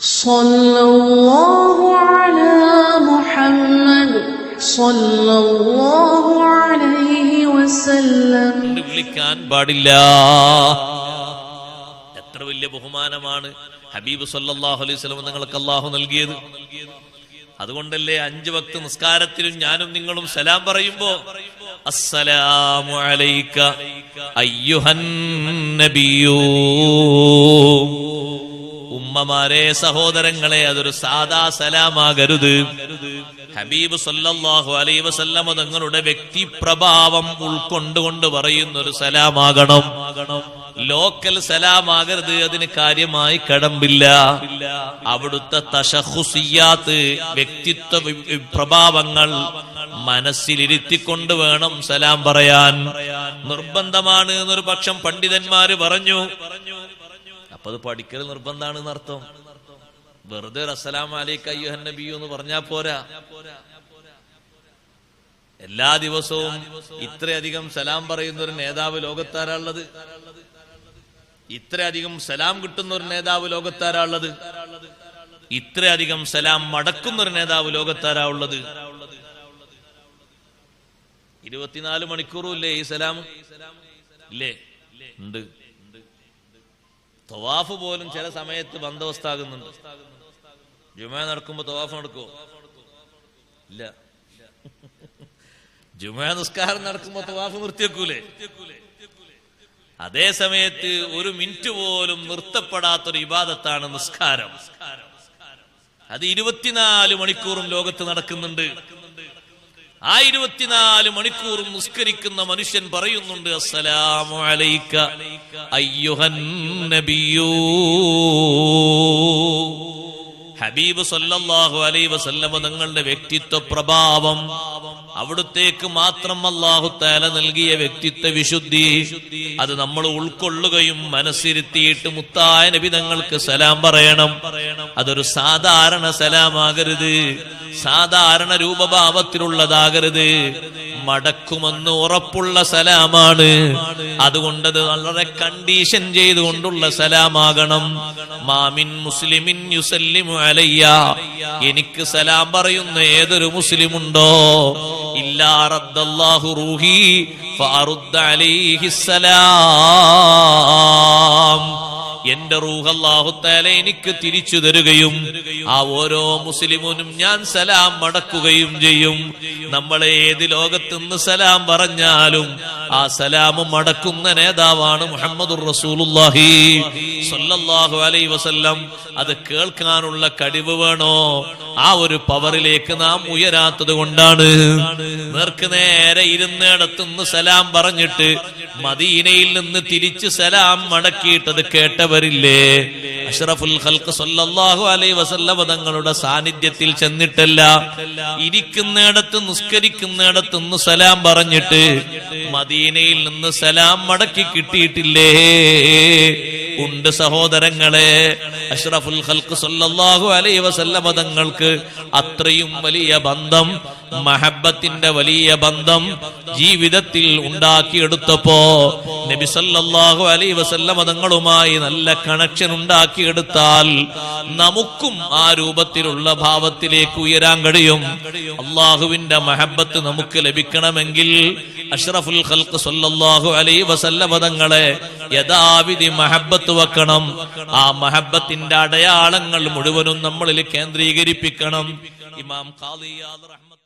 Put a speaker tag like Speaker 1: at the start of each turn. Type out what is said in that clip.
Speaker 1: സല്ലല്ലാഹു അലാ മുഹമ്മദ് സല്ലല്ലാഹു അലൈഹി വസല്ലം.
Speaker 2: വിളിക്കാൻ പാടില്ല. എത്ര വലിയ ബഹുമാനമാണ് ഹബീബ് സല്ലല്ലാഹു അലൈഹി വസല്ലം നിങ്ങൾക്ക് അല്ലാഹു നൽകിയത്. അതുകൊണ്ടല്ലേ 5 വക്ത് നിസ്കാരത്തിലും ഞാനും നിങ്ങളും സലാം പറയുമ്പോ അസ്സലാമു അലൈക അയ്യുഹൻ നബിയൂ. ഉമ്മമാരെ, സഹോദരങ്ങളെ, അതൊരു സാദാ സലാമാകരുത്. ഹബീബ് സല്ലല്ലാഹു അലൈഹി വസല്ലം തങ്ങളുടെ വ്യക്തിപ്രഭാവം ഉൾക്കൊണ്ടുകൊണ്ട് പറയുന്ന ഒരു സലാമാകണം. ലോക്കൽ സലാമാകരുത്. അതിന് കാര്യമായി കടമ്പില്ല. അവിടുത്തെ തശഖുസിയാത്ത്, വ്യക്തിത്വ പ്രഭാവങ്ങൾ മനസ്സിലിരുത്തിക്കൊണ്ട് വേണം സലാം പറയാൻ. നിർബന്ധമാണ് എന്നൊരു പക്ഷം പണ്ഡിതന്മാര് പറഞ്ഞു. അപ്പൊ അത് പഠിക്കൽ നിർബന്ധമാണ് എന്നർത്ഥം. വെറുതെ അസ്സലാമു അലൈക അയ്യുഹൻ നബിയു എന്ന് പറഞ്ഞാ പോരാ. എല്ലാ ദിവസവും ഇത്രയധികം സലാം പറയുന്ന ഒരു നേതാവ് ലോകത്താരാളുള്ളത്? ഇത്രയധികം സലാം കിട്ടുന്ന ഒരു നേതാവ് ലോകത്താരാളുള്ളത്? ഇത്രയധികം സലാം മടക്കുന്ന ഒരു നേതാവ് ലോകത്താരാ ഉള്ളത്? 24 മണിക്കൂറും ഇല്ലേ ഈ സലാം? ഇല്ലേ? ഉണ്ട്. തവാഫ് പോലും ചില സമയത്ത് ബന്ദോബസ്താകുന്നുണ്ട്. ജുമാ നടക്കുമ്പോ തവാഫ് നടക്കുവോ? ഇല്ല. ജുമാ നിസ്കാരം നടക്കുമ്പോ തവാഫ് നിർത്തിവെക്കൂലേ? അതേ സമയത്ത് 1 മിനിറ്റ് പോലും നിർത്തപ്പെടാത്തൊരു ഇബാദത്താണ് നിസ്കാരം. അത് 24 മണിക്കൂറും ലോകത്ത് നടക്കുന്നുണ്ട്. ആ 24 മണിക്കൂറും നിസ്കരിക്കുന്ന മനുഷ്യൻ പറയുന്നുണ്ട് അസ്സലാമു അലൈക അയ്യുഹൻ നബിയൂ. ഹബീബ് സല്ലല്ലാഹു അലൈഹി വസല്ലം തങ്ങളുടെ വ്യക്തിത്വ പ്രഭാവം, അവിടുത്തേക്ക് മാത്രം അല്ലാഹു തആല നൽകിയ വ്യക്തിത്വ വിശുദ്ധി, അത് നമ്മൾ ഉൾക്കൊള്ളുകയും മനസ്സിരുത്തിയിട്ട് മുത്തായ നബി തങ്ങൾക്ക് സലാം പറയണം. അതൊരു സാധാരണ സലാമാകരുത്, സാധാരണ രൂപഭാവത്തിലുള്ളതാകരുത്. മടക്കുമെന്ന് ഉറപ്പുള്ള സലാമാണ്. അതുകൊണ്ടത് വളരെ കണ്ടീഷൻ ചെയ്തുകൊണ്ടുള്ള സലാമാകണം. മാമിൻ മുസ്ലിമിൻ യുസല്ലിമു അലയ്യ, എനിക്ക് സലാം പറയുന്ന ഏതൊരു മുസ്ലിമുണ്ടോ ഇല്ലാ റദ്ദല്ലാഹു റൂഹി ഫഅറുദ്ദ അലൈഹി സലാം, എന്റെ റൂഹ് അല്ലാഹു തആല എനിക്ക് തിരിച്ചു തരുകയും ആ ഓരോ മുസ്ലിമിനും ഞാൻ സലാം മടക്കുകയും ചെയ്യും. നമ്മളെ ഏത് ലോകത്തുനിന്ന് സലാം പറഞ്ഞാലും ആ സലാം മടക്കുന്ന നേതാവാണ് മുഹമ്മദുർ റസൂലുള്ളാഹി സ്വല്ലല്ലാഹു അലൈഹി വസല്ലം. അത് കേൾക്കാനുള്ള കഴിവ് വേണോ? ആ ഒരു പവറിലേക്ക് നാം ഉയരാത്തത് കൊണ്ടാണ്. നേർക്ക് നേരെ ഇരുന്നിടത്തുനിന്ന് സലാം പറഞ്ഞിട്ട് മദീനയിൽ നിന്ന് തിരിച്ച് സലാം മടക്കിയിട്ടത് കേട്ടവരില്ലേ? അഷ്റഫുൽ ഖൽഖ് സല്ലല്ലാഹു അലൈഹി വസല്ലം തങ്ങളുടെ സാന്നിധ്യത്തിൽ ചെന്നിട്ടല്ല, ഇരിക്കുന്നിടത്ത് നിസ്കരിക്കുന്നിടത്തുനിന്ന് സലാം പറഞ്ഞിട്ട് മദീനയിൽ നിന്ന് സലാം മടക്കി കിട്ടിയിട്ടില്ലേ? ഉണ്ട് സഹോദരങ്ങളെ. അഷ്റഫുൽ ഖൽഖ് സല്ലല്ലാഹു അലൈഹി വസല്ലം തങ്ങൾക്ക് അത്രയും വലിയ ബന്ധം, മഹബ്ബത്തിന്റെ വലിയ ബന്ധം ജീവിതത്തിൽ ഉണ്ടാക്കിയെടുത്തപ്പോ നബി സല്ലല്ലാഹു അലൈഹി വസല്ലം തങ്ങളുമായി നല്ല കണക്ഷൻ ഉണ്ടാക്കിയെടുത്താൽ നമുക്കും ആ രൂപത്തിലുള്ള ഭാവത്തിലേക്ക് ഉയരാൻ കഴിയും. അള്ളാഹുവിന്റെ മഹബ്ബത്ത് നമുക്ക് ലഭിക്കണമെങ്കിൽ അഷ്റഫുൽ ഖൽഖ് സല്ലല്ലാഹു അലൈഹി വസല്ലം തങ്ങളെ യഥാവിധി മഹബ്ബത്ത് വെക്കണം. ആ മഹബ്ബത്തിന്റെ അടയാളങ്ങൾ മുഴുവനും നമ്മളിൽ കേന്ദ്രീകരിപ്പിക്കണം. ഇമാം ഖാദി ഇയാദ് റഹ്മത്തുള്ളാഹി